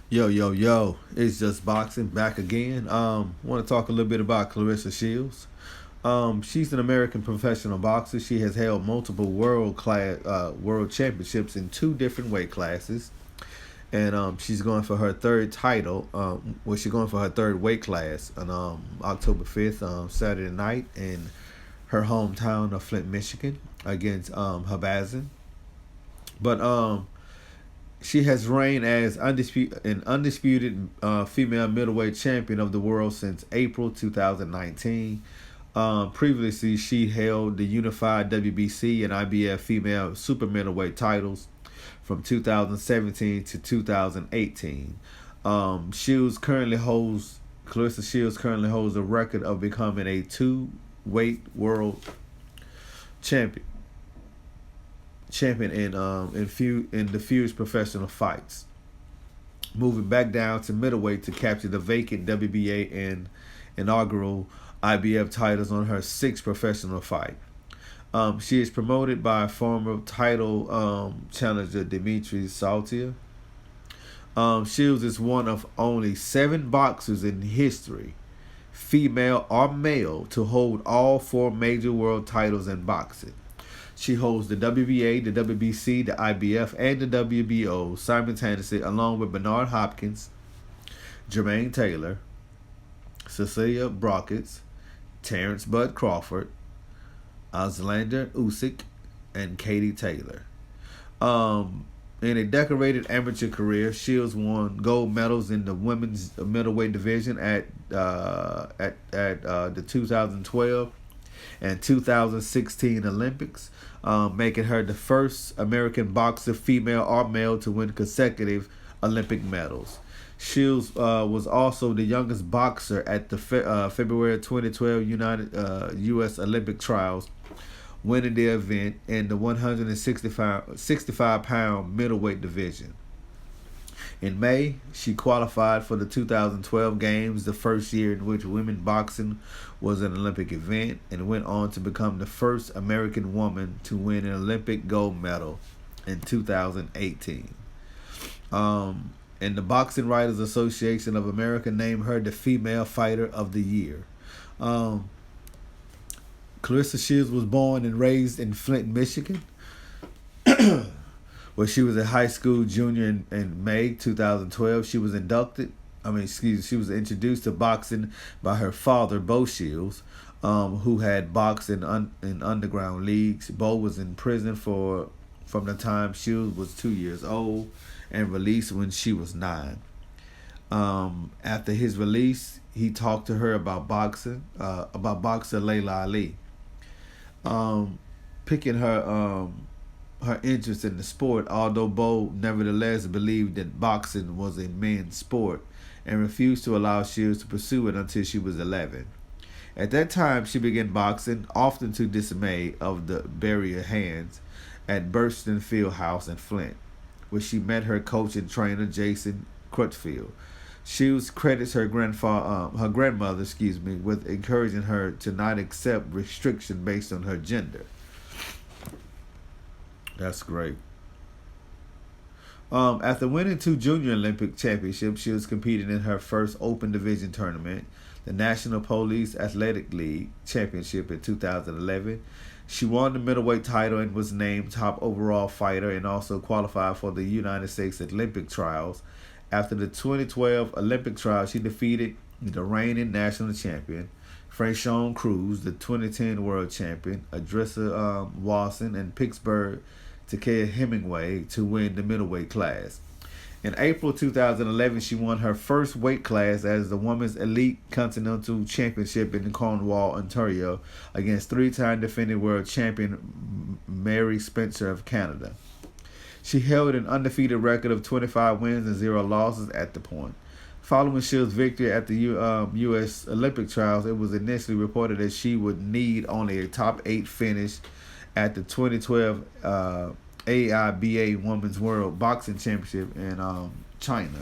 Yo, yo, yo! It's just boxing back again. Want to talk a little bit about Claressa Shields. She's an American professional boxer. She has held multiple world championships in two different weight classes, and she's going for her third title. She's going for her third weight class on October 5th, Saturday night, in her hometown of Flint, Michigan, against Habazin. But she has reigned as undisputed female middleweight champion of the world since April 2019. Previously, she held the unified WBC and IBF female super middleweight titles from 2017 to 2018. Shields currently holds Claressa Shields currently holds the record of becoming a two-weight world champion in the fewest professional fights, moving back down to middleweight to capture the vacant WBA and inaugural IBF titles on her sixth professional fight. She is promoted by former title challenger Dimitri Saltia. Shields is one of only seven boxers in history, female or male, to hold all four major world titles in boxing. She holds the WBA, the WBC, the IBF, and the WBO simultaneously, along with Bernard Hopkins, Jermaine Taylor, Cecilia Brockett, Terrence Bud Crawford, Auslander Usyk, and Katie Taylor. In a decorated amateur career, Shields won gold medals in the women's middleweight division at the 2012 and 2016 Olympics, making her the first American boxer, female or male, to win consecutive Olympic medals. Shields was also the youngest boxer at the February 2012 U.S. Olympic trials, winning the event in the 165-pound middleweight division. In May, she qualified for the 2012 Games, the first year in which women boxing was an Olympic event, and went on to become the first American woman to win an Olympic gold medal in 2018. And the Boxing Writers Association of America named her the Female Fighter of the Year. Um, Claressa Shields was born and raised in Flint, Michigan, where she was a high school junior in May 2012. She was she was introduced to boxing by her father, Bo Shields, who had boxed in underground leagues. Bo was in prison from the time Shields was 2 years old and released when she was 9. After his release, he talked to her about boxer Layla Ali, picking her interest in the sport, although Bo nevertheless believed that boxing was a men's sport and refused to allow Shields to pursue it until she was 11. At that time, she began boxing, often to dismay of the barrier hands, at Burston Field House in Flint, where she met her coach and trainer, Jason Crutchfield. Shields credits her grandmother, with encouraging her to not accept restriction based on her gender. That's great. After winning two junior Olympic championships, she was competing in her first open division tournament, the National Police Athletic League Championship in 2011. She won the middleweight title and was named top overall fighter, and also qualified for the United States Olympic trials. After the 2012 Olympic trials, she defeated the reigning national champion, Franchon Cruz, the 2010 world champion, Adressa Watson, and Pittsburgh Takea Hemingway, to win the middleweight class. In April 2011, she won her first weight class as the Women's Elite Continental Championship in Cornwall, Ontario, against three-time defending world champion Mary Spencer of Canada. She held an undefeated record of 25 wins and 0 losses at the point. Following Shields' victory at the U.S. Olympic trials, it was initially reported that she would need only a top 8 finish at the 2012 AIBA Women's World Boxing Championship in China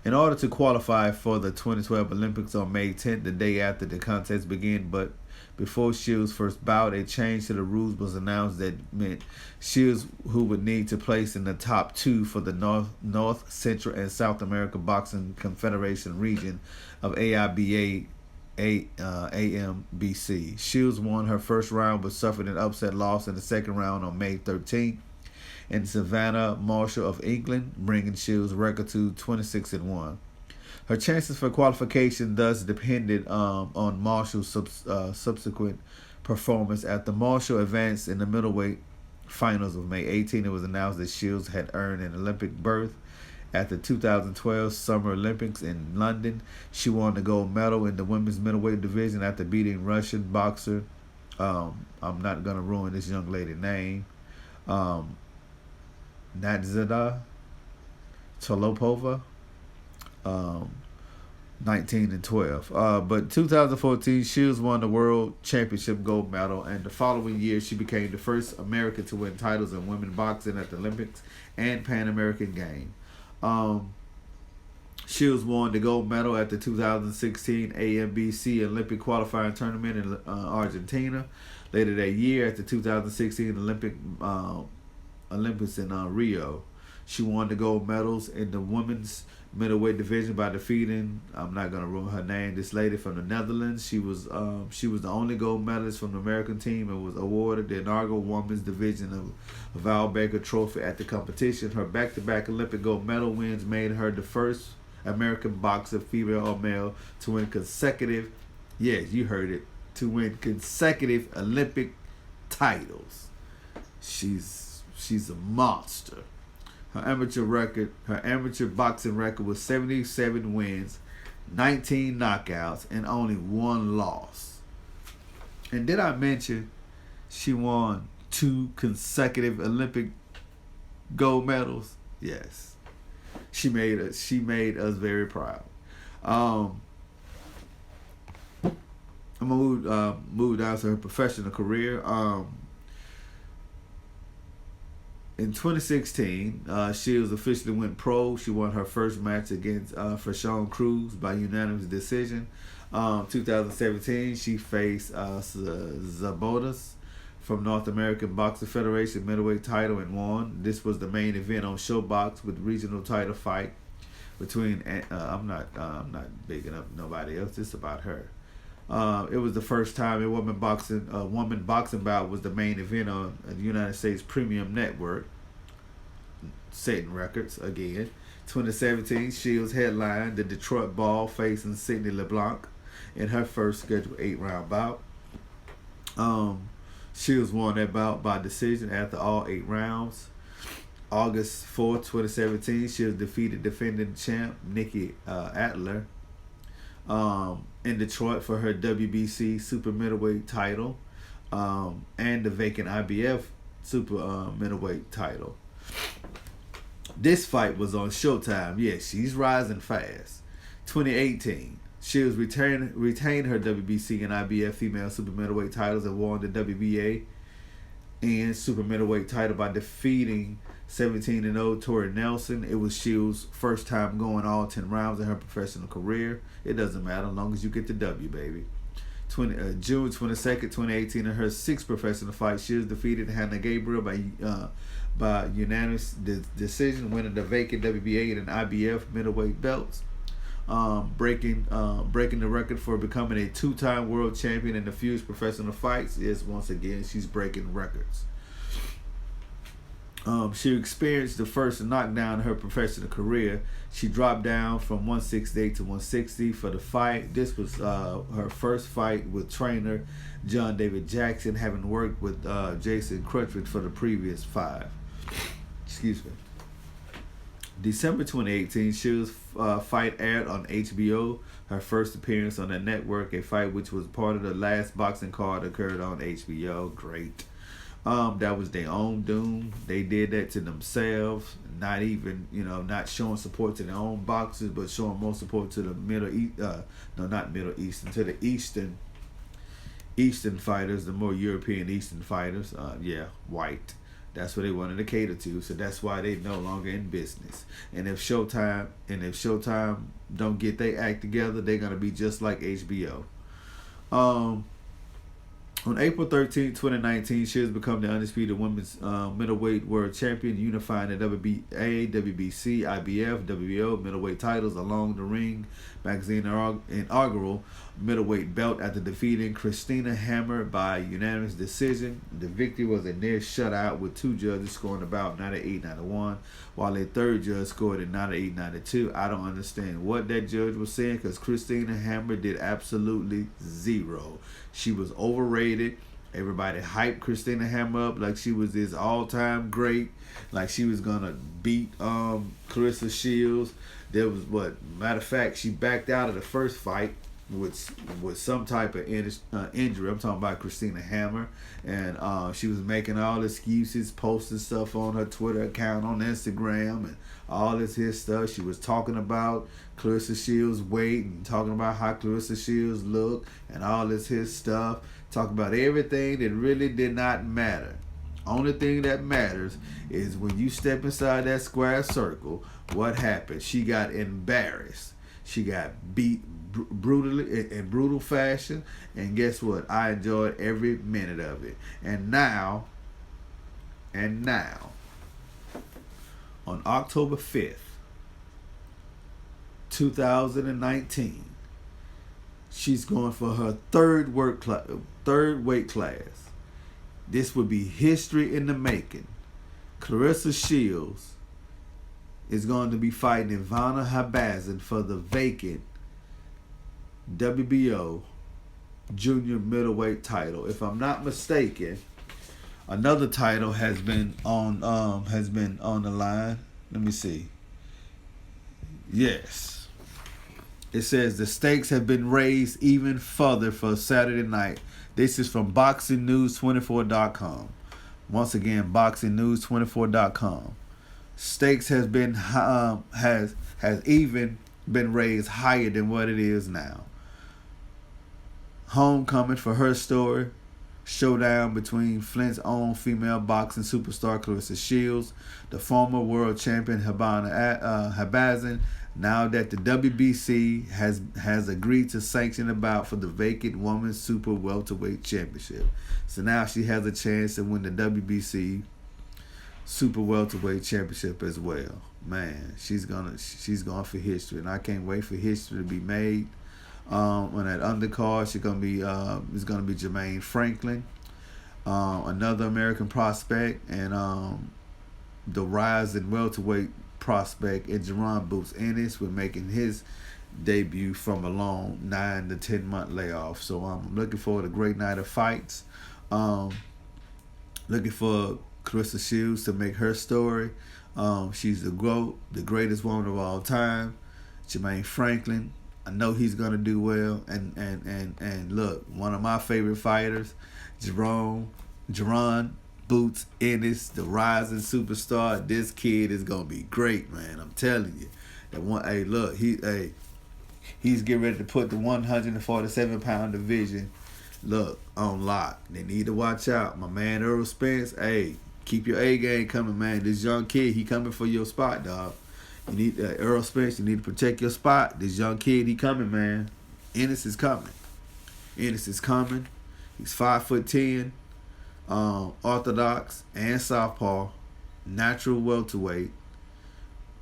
in order to qualify for the 2012 Olympics on May 10th, the day after the contest began. But Before Shields' first bout, a change to the rules was announced that meant Shields, who would need to place in the top 2 for the North, Central, and South American Boxing Confederation region of AIBA AMBC. Shields won her first round but suffered an upset loss in the second round on May 13th in Savannah Marshall of England, bringing Shields' record to 26-1. Her chances for qualification thus depended on Marshall's subsequent performance. After Marshall advanced in the middleweight finals of May 18, it was announced that Shields had earned an Olympic berth at the 2012 Summer Olympics in London. She won the gold medal in the women's middleweight division after beating Russian boxer, I'm not going to ruin this young lady's name, Nadzida Tolopova, 19-12. But 2014, Shields won the World Championship gold medal, and the following year, she became the first American to win titles in women's boxing at the Olympics and Pan American Games. Shields won the gold medal at the 2016 AMBC Olympic qualifying tournament in Argentina. Later that year, at the 2016 Olympics in Rio, she won the gold medals in the women's middleweight division by defeating, I'm not gonna ruin her name, this lady from the Netherlands. She was the only gold medalist from the American team and was awarded the inaugural women's division of Val Baker Trophy at the competition. Her back-to-back Olympic gold medal wins made her the first American boxer, female or male, to win consecutive, yes, you heard it, to win consecutive Olympic titles. She's a monster. Her amateur boxing record was 77 wins, 19 knockouts, and only 1 loss. And did I mention she won 2 consecutive Olympic gold medals? Yes. She made us very proud. I'm gonna move down to her professional career. In 2016, Shields officially went pro. She won her first match against Fashawn Cruz by unanimous decision. 2017, she faced Zabotas from North American Boxing Federation middleweight title and won. This was the main event on Showbox with regional title fight between. I'm not bigging up nobody else. It's about her. It was the first time a woman boxing bout was the main event on the United States Premium Network, setting records again. 2017, Shields headlined the Detroit Ball facing Sidney LeBlanc in her first scheduled 8-round bout. Shields won that bout by decision after all 8 rounds. August 4th, 2017, Shields defeated defending champ Nikki Adler in Detroit for her WBC super middleweight title and the vacant IBF super middleweight title. This fight was on Showtime. Yes, she's rising fast. 2018, Shields retained her WBC and IBF female super middleweight titles and won the WBA and super middleweight title by defeating 17-0 Tori Nelson. It was Shields' first time going all 10 rounds in her professional career. It doesn't matter as long as you get the W, baby. June 22nd, 2018, in her 6th professional fight, Shields defeated Hannah Gabriel by unanimous decision, winning the vacant WBA and IBF middleweight belts, breaking the record for becoming a 2-time world champion in the fused professional fights. Yes, once again, she's breaking records. She experienced the first knockdown in her professional career. She dropped down from 168 to 160 for the fight. This was her first fight with trainer John David Jackson, having worked with Jason Crutchford for the previous 5. Excuse me. December 2018, Shields' fight aired on HBO. Her first appearance on the network, a fight which was part of the last boxing card occurred on HBO. Great. That was their own doom. They did that to themselves. Not even, not showing support to their own boxers, but showing more support to the to the Eastern fighters, the more European Eastern fighters. White. That's what they wanted to cater to. So that's why they no longer in business. And if Showtime don't get their act together, they're gonna be just like HBO. On April 13, 2019, Shields became the undisputed women's middleweight world champion, unifying the WBA, WBC, IBF, WBO middleweight titles along the Ring magazine inaugural middleweight belt after defeating Christina Hammer by unanimous decision. The victory was a near shutout, with two judges scoring about 98-91, while a third judge scored at 98-92. I don't understand what that judge was saying, because Christina Hammer did absolutely zero. She was overrated. Everybody hyped Christina Hammer up like she was this all-time great, like she was gonna beat Claressa Shields. There was matter of fact, she backed out of the first fight with some type of injury. I'm talking about Christina Hammer, and she was making all excuses, posting stuff on her Twitter account, on Instagram, and all this his stuff. She was talking about Claressa Shields' weight and talking about how Claressa Shields looked and all this his stuff. Talking about everything that really did not matter. Only thing that matters is when you step inside that square circle, what happened? She got embarrassed. She got beat brutally, in brutal fashion, and guess what? I enjoyed every minute of it. And now, on October 5th, 2019, she's going for her third weight class. This would be history in the making. Claressa Shields is going to be fighting Ivana Habazin for the vacant WBO junior middleweight title. If I'm not mistaken, another title has been on the line. Let me see. Yes. It says the stakes have been raised even further for Saturday night. This is from BoxingNews24.com. Once again, BoxingNews24.com. Stakes has been has even been raised higher than what it is now. Homecoming for Herstory. Showdown between Flint's own female boxing superstar Claressa Shields, the former world champion Habazin, now that the WBC has agreed to sanction the bout for the vacant women's super welterweight championship. So now she has a chance to win the WBC super welterweight championship as well. Man, she's going for history, and I can't wait for history to be made. On that undercard, it's gonna be Jermaine Franklin, another American prospect, and the rising welterweight prospect in Jerron Boots Ennis, with making his debut from a long 9 to 10 month layoff. So I'm looking forward to a great night of fights. Looking for Claressa Shields to make her story. She's the GOAT, the greatest woman of all time. Jermaine Franklin, I know he's gonna do well. And look, one of my favorite fighters, Jerron Boots Ennis, the rising superstar. This kid is gonna be great, man. I'm telling you. That one, hey, look, he's getting ready to put the 147-pound division, look, on lock. They need to watch out. My man Earl Spence, hey, keep your A game coming, man. This young kid, he coming for your spot, dog. You need Earl Spence. You need to protect your spot. This young kid, he coming, man. Ennis is coming. He's 5'10", orthodox and southpaw, natural welterweight,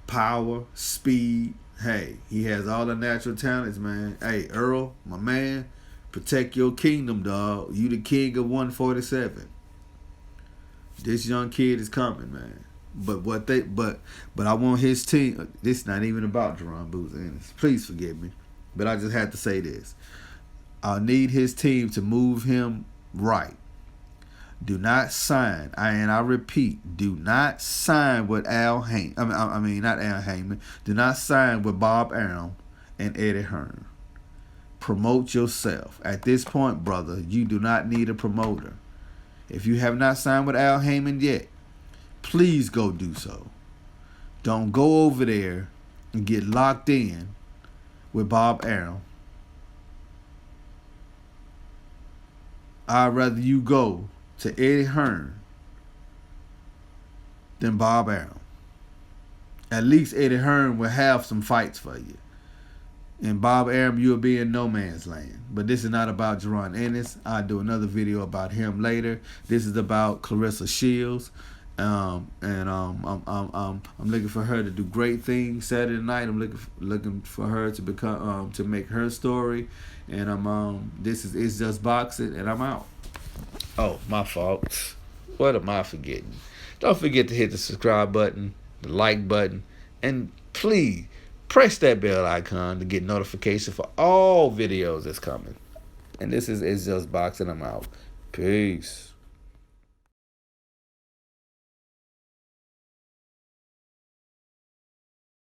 power, speed. Hey, he has all the natural talents, man. Hey, Earl, my man, protect your kingdom, dog. You the king of 147. This young kid is coming, man. But I want his team. This is not even about Jerron Boots Ennis. Please forgive me, but I just had to say this. I need his team to move him right. Do not sign. I repeat, do not sign with Al Heyman. I mean, not Al Heyman. Do not sign with Bob Arum and Eddie Hearn. Promote yourself. At this point, brother, you do not need a promoter. If you have not signed with Al Heyman yet, please go do so. Don't go over there and get locked in with Bob Arum. I'd rather you go to Eddie Hearn than Bob Arum. At least Eddie Hearn will have some fights for you. And Bob Arum, you'll be in no man's land. But this is not about Jerron Ennis. I'll do another video about him later. This is about Claressa Shields. I'm looking for her to do great things Saturday night. I'm looking for her to become to make Herstory. And this is It's Just Boxing, and I'm out. Oh, my fault. What am I forgetting? Don't forget to hit the subscribe button, the like button, and please press that bell icon to get notification for all videos that's coming. And this is It's Just Boxing. I'm out. Peace.